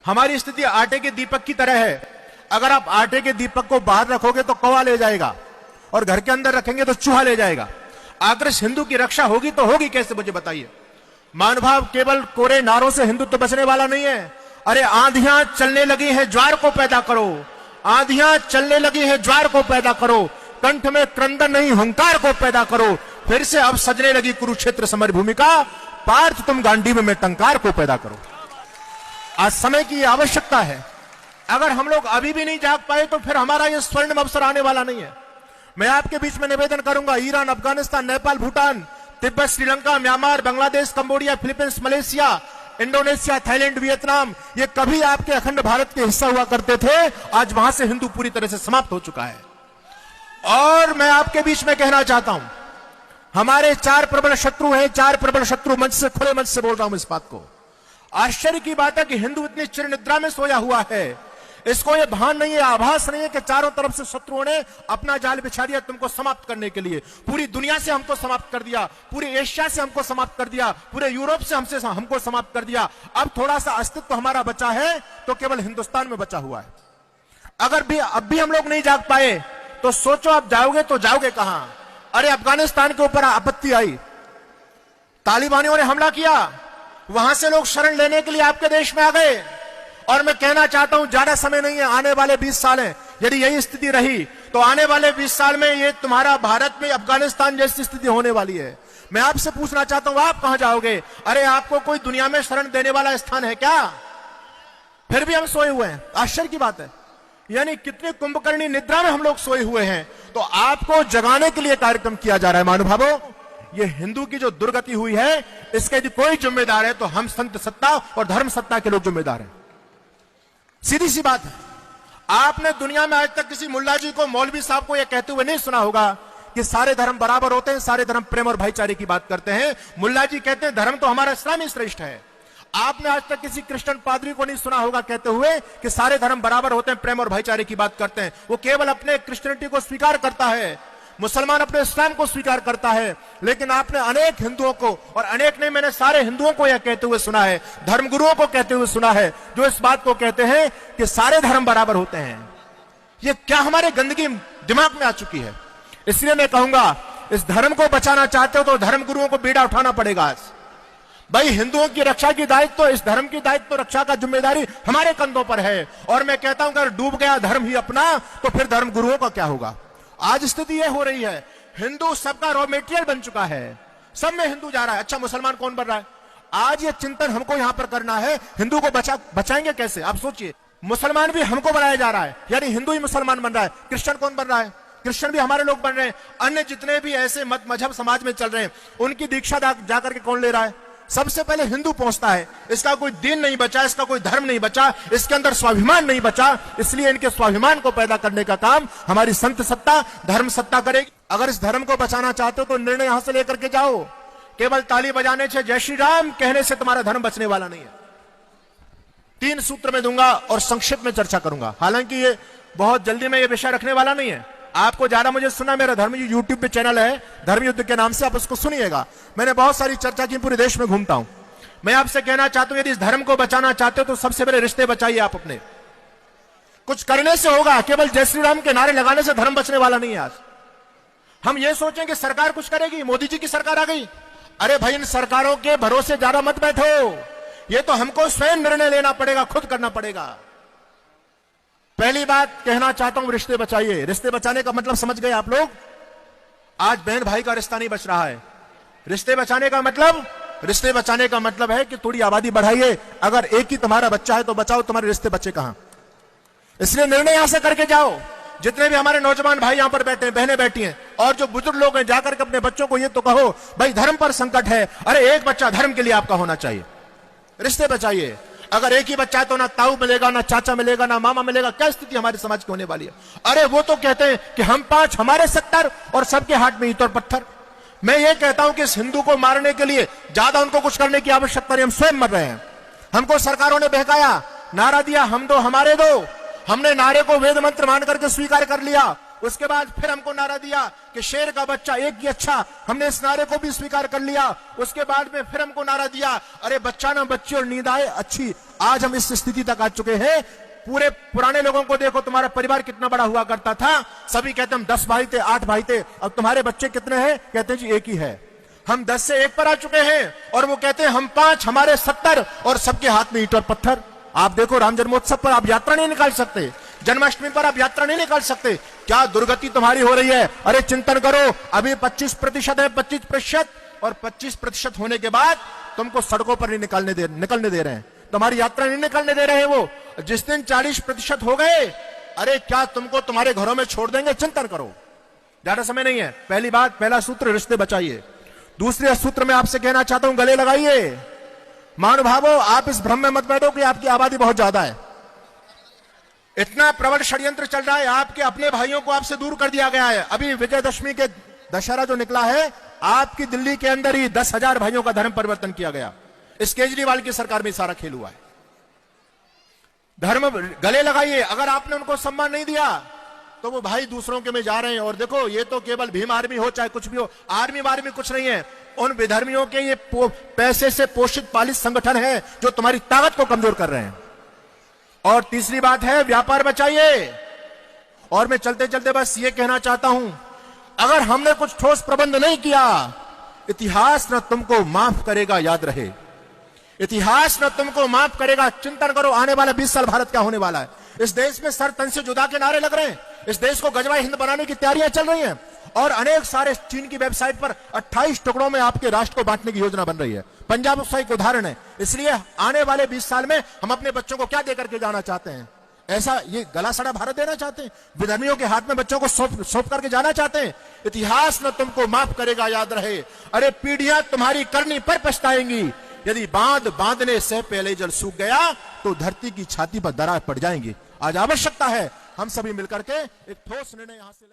हमारी स्थिति आटे के दीपक की तरह है। अगर आप आटे के दीपक को बाहर रखोगे तो कौवा ले जाएगा, और घर के अंदर रखेंगे तो चूहा ले जाएगा। आखिर हिंदू की रक्षा होगी तो होगी कैसे, मुझे बताइए। महानुभाव, केवल कोरे नारों से हिंदुत्व बचने वाला नहीं है। अरे आंधियां चलने लगी हैं, ज्वार को पैदा करो। आंधियां चलने लगी हैं, ज्वार को पैदा करो। कंठ में क्रंदन नहीं, हंकार को पैदा करो। फिर से अब सजने लगी कुरुक्षेत्र समर भूमिका, पार्थ तुम गांडीव में टंकार को पैदा करो। आज समय की आवश्यकता है। अगर हम लोग अभी भी नहीं जाग पाए तो फिर हमारा यह स्वर्णिम अवसर आने वाला नहीं है। मैं आपके बीच में निवेदन करूंगा, Iran, Afghanistan, Nepal, Bhutan, Tibet, Sri Lanka, Myanmar, Bangladesh, Cambodia, Philippines, Malaysia, Indonesia, Thailand, Vietnam, ये कभी आपके अखंड भारत के हिस्सा हुआ करते थे। आज वहां से हिंदू पूरी तरह से समाप्त हो चुका है। और मैं आपके बीच में कहना चाहता हूं, हमारे 4 प्रबल शत्रु हैं। 4 प्रबल शत्रु, मंच से, खुले मंच से बोल रहा हूं इस बात को। आश्चर्य की बात है कि हिंदू इतनी चिर निद्रा में सोया हुआ है, इसको ये भान नहीं है, आभास नहीं है कि चारों तरफ से शत्रुओं ने अपना जाल बिछा दिया तुमको समाप्त करने के लिए। पूरी दुनिया से हमको समाप्त कर दिया, पूरी एशिया से हमको समाप्त कर दिया, पूरे यूरोप से हमको समाप्त कर दिया। अब थोड़ा सा अस्तित्व हमारा बचा है तो केवल हिंदुस्तान में बचा हुआ है। अगर भी अब भी हम लोग नहीं जाग पाए तो सोचो आप जाओगे तो जाओगे कहां। अरे अफगानिस्तान के ऊपर आपत्ति आई, तालिबानियों ने हमला किया, वहां से लोग शरण लेने के लिए आपके देश में आ गए। और मैं कहना चाहता हूं, ज्यादा समय नहीं है, आने वाले 20 साल हैं। यदि यही स्थिति रही तो आने वाले 20 साल में ये तुम्हारा भारत में अफगानिस्तान जैसी स्थिति होने वाली है। मैं आपसे पूछना चाहता हूं, आप कहां जाओगे? अरे आपको कोई दुनिया में शरण देने वाला स्थान है क्या? फिर भी हम सोए हुए हैं। आश्चर्य की बात है, यानी कितने कुंभकर्णी निद्रा में हम लोग सोए हुए हैं। तो आपको जगाने के लिए कार्यक्रम किया जा रहा है। महानुभावों, ये हिंदू की जो दुर्गति हुई है, इसके यदि कोई जिम्मेदार है तो हम संत सत्ता और धर्म सत्ता के लोग जिम्मेदार हैं। सीधी सी बात है। आपने दुनिया में आज तक किसी मुल्ला जी को, मौलवी साहब को यह कहते हुए नहीं सुना होगा कि सारे धर्म बराबर होते हैं, सारे धर्म प्रेम और भाईचारे की बात करते हैं। मुल्ला जी कहते हैं धर्म तो हमारा इस्लाम ही श्रेष्ठ है। आपने आज तक किसी क्रिश्चियन पादरी को नहीं सुना होगा कहते हुए कि सारे धर्म बराबर होते हैं, प्रेम और भाईचारे की बात करते हैं। वो केवल अपने क्रिश्चियनिटी को स्वीकार करता है, मुसलमान अपने इस्लाम को स्वीकार करता है। लेकिन आपने अनेक हिंदुओं को, और अनेक नहीं, मैंने सारे हिंदुओं को यह कहते हुए सुना है, धर्मगुरुओं को कहते हुए सुना है, जो इस बात को कहते हैं कि सारे धर्म बराबर होते हैं। ये क्या हमारे गंदगी दिमाग में आ चुकी है। इसलिए मैं कहूंगा, इस धर्म को बचाना चाहते हो तो धर्मगुरुओं को बीड़ा उठाना पड़ेगा। आज भाई, हिंदुओं की रक्षा की दायित्व, इस धर्म की दायित्व रक्षा का जिम्मेदारी हमारे कंधों पर है। और मैं कहता हूं, अगर डूब गया धर्म ही अपना तो फिर धर्मगुरुओं का क्या होगा। आज स्थिति यह हो रही है, हिंदू सबका रॉ मेटेरियल बन चुका है, सब में हिंदू जा रहा है। अच्छा, मुसलमान कौन बन रहा है? आज ये चिंतन हमको यहां पर करना है, हिंदू को बचाएंगे कैसे। आप सोचिए, मुसलमान भी हमको बनाया जा रहा है, यानी हिंदू ही मुसलमान बन रहा है। क्रिश्चियन कौन बन रहा है? क्रिश्चियन भी हमारे लोग बन रहे हैं। अन्य जितने भी ऐसे मत मजहब समाज में चल रहे हैं, उनकी दीक्षा जाकर के कौन ले रहा है? सबसे पहले हिंदू पहुंचता है। इसका कोई दीन नहीं बचा, इसका कोई धर्म नहीं बचा, इसके अंदर स्वाभिमान नहीं बचा। इसलिए इनके स्वाभिमान को पैदा करने का काम हमारी संत सत्ता, धर्म सत्ता करेगी। अगर इस धर्म को बचाना चाहते हो तो निर्णय यहां से लेकर के जाओ। केवल ताली बजाने से, जय श्री राम कहने से तुम्हारा धर्म बचने वाला नहीं है। 3 सूत्र में दूंगा और संक्षिप्त में चर्चा करूंगा। हालांकि ये बहुत जल्दी में ये विषय रखने वाला नहीं है। आपको ज्यादा मुझे सुना, मेरा धर्मयुद्ध यूट्यूब पे चैनल है, धर्मयुद्ध के नाम से, आप उसको सुनिएगा। मैंने बहुत सारी चर्चा की, पूरे देश में घूमता हूं। मैं आपसे कहना चाहता हूं, यदि इस धर्म को बचाना चाहते हो तो सबसे पहले रिश्ते बचाइए आप अपने। कुछ करने से होगा, केवल जय श्री राम के नारे लगाने से धर्म बचने वाला नहीं है। आज हम ये सोचें कि सरकार कुछ करेगी, मोदी जी की सरकार आ गई। अरे भाई, इन सरकारों के भरोसे ज्यादा मत बैठो। ये तो हमको स्वयं निर्णय लेना पड़ेगा, खुद करना पड़ेगा। पहली बात कहना चाहता हूं, रिश्ते बचाइए। रिश्ते बचाने का मतलब समझ गए आप लोग? आज बहन भाई का रिश्ता नहीं बच रहा है। रिश्ते बचाने का मतलब है कि थोड़ी आबादी बढ़ाइए। अगर एक ही तुम्हारा बच्चा है तो बचाओ, तुम्हारे रिश्ते बच्चे कहां। इसलिए निर्णय यहां से करके जाओ। जितने भी हमारे नौजवान भाई यहां पर बैठे हैं, बहनें बैठी हैं, और जो बुजुर्ग लोग हैं, जाकर के अपने बच्चों को ये तो कहो, भाई धर्म पर संकट है। अरे एक बच्चा धर्म के लिए आपका होना चाहिए। रिश्ते बचाइए। अगर एक ही बच्चा है तो ना ताऊ मिलेगा, ना चाचा मिलेगा, ना मामा मिलेगा। क्या स्थिति हमारे समाज की होने वाली है। अरे वो तो कहते हैं कि हम 5, हमारे 70 और सबके हाथ में ईंट और पत्थर। मैं ये कहता हूं कि इस हिंदू को मारने के लिए ज्यादा उनको कुछ करने की आवश्यकता नहीं, हम स्वयं मर रहे हैं। हमको सरकारों ने बहकाया, नारा दिया, हम दो हमारे दो। हमने नारे को वेद मंत्र मान करके स्वीकार कर लिया। उसके बाद फिर हमको नारा दिया कि शेर का बच्चा एक ही अच्छा, हमने इस नारे को भी स्वीकार कर लिया। उसके बाद में फिर हमको नारा दिया, अरे बच्चा ना बच्ची और नींद आए अच्छी। आज हम इस स्थिति तक आ चुके हैं। पूरे पुराने लोगों को देखो, तुम्हारा परिवार कितना बड़ा हुआ करता था, सभी कहते हम 10 भाई थे, 8 भाई थे। अब तुम्हारे बच्चे कितने हैं? कहते हैं जी एक ही है। हम 10 से 1 पर आ चुके हैं और वो कहते हैं हम 5, हमारे 70 और सबके हाथ में ईंट और पत्थर। आप देखो राम जन्मोत्सव पर आप यात्रा नहीं निकाल सकते, जन्माष्टमी पर आप यात्रा नहीं निकाल सकते। क्या दुर्गति तुम्हारी हो रही है? अरे चिंतन करो, अभी 25% है, 25%, और 25% होने के बाद तुमको सड़कों पर नहीं निकलने दे रहे हैं, तुम्हारी यात्रा नहीं निकलने दे रहे हैं। वो जिस दिन 40% हो गए, अरे क्या तुमको तुम्हारे घरों में छोड़ देंगे? चिंतन करो, ज्यादा समय नहीं है। पहली बात, पहला सूत्र, रिश्ते बचाइए। दूसरे सूत्र में आपसे कहना चाहता हूं, गले लगाइए। महानुभावों, आप इस भ्रम में मत बैठो कि आपकी आबादी बहुत ज्यादा है। इतना प्रबल षड्यंत्र चल रहा है, आपके अपने भाइयों को आपसे दूर कर दिया गया है। अभी विजयदशमी के दशहरा जो निकला है, आपकी दिल्ली के अंदर ही 10,000 भाइयों का धर्म परिवर्तन किया गया। इस केजरीवाल की सरकार में सारा खेल हुआ है। धर्म गले लगाइए। अगर आपने उनको सम्मान नहीं दिया तो वो भाई दूसरों के में जा रहे हैं। और देखो, ये तो केवल भीम आर्मी हो चाहे कुछ भी हो, आर्मी वार्मी कुछ नहीं है। उन विधर्मियों के ये पैसे से पोषित पालित संगठन है जो तुम्हारी ताकत को कमजोर कर रहे हैं। और तीसरी बात है, व्यापार बचाइए। और मैं चलते चलते बस ये कहना चाहता हूं, अगर हमने कुछ ठोस प्रबंध नहीं किया, इतिहास न तुमको माफ करेगा, याद रहे। इतिहास न तुमको माफ करेगा। चिंतन करो, आने वाला 20 साल भारत क्या होने वाला है। इस देश में सर तन से जुदा के नारे लग रहे हैं। इस देश को गजवा हिंद बनाने की तैयारियां चल रही हैं और अनेक सारे चीन की वेबसाइट पर 28 टुकड़ों में आपके राष्ट्र को बांटने की योजना बन रही है। पंजाब उसका एक उदाहरण है। इसलिए आने वाले 20 साल में हम अपने बच्चों को क्या देकर के जाना चाहते हैं? ऐसा ये गला सड़ा भारत देना चाहते हैं? विधर्मियों के हाथ में बच्चों को सौंप करके जाना चाहते हैं? इतिहास न तुमको माफ करेगा, याद रहे। अरे पीढ़ियां तुम्हारी करनी पर पछताएंगी। यदि बांधने से पहले जल सूख गया तो धरती की छाती पर दरार पड़ जाएंगी। आज आवश्यकता है हम सभी मिलकर के एक ठोस निर्णय यहां से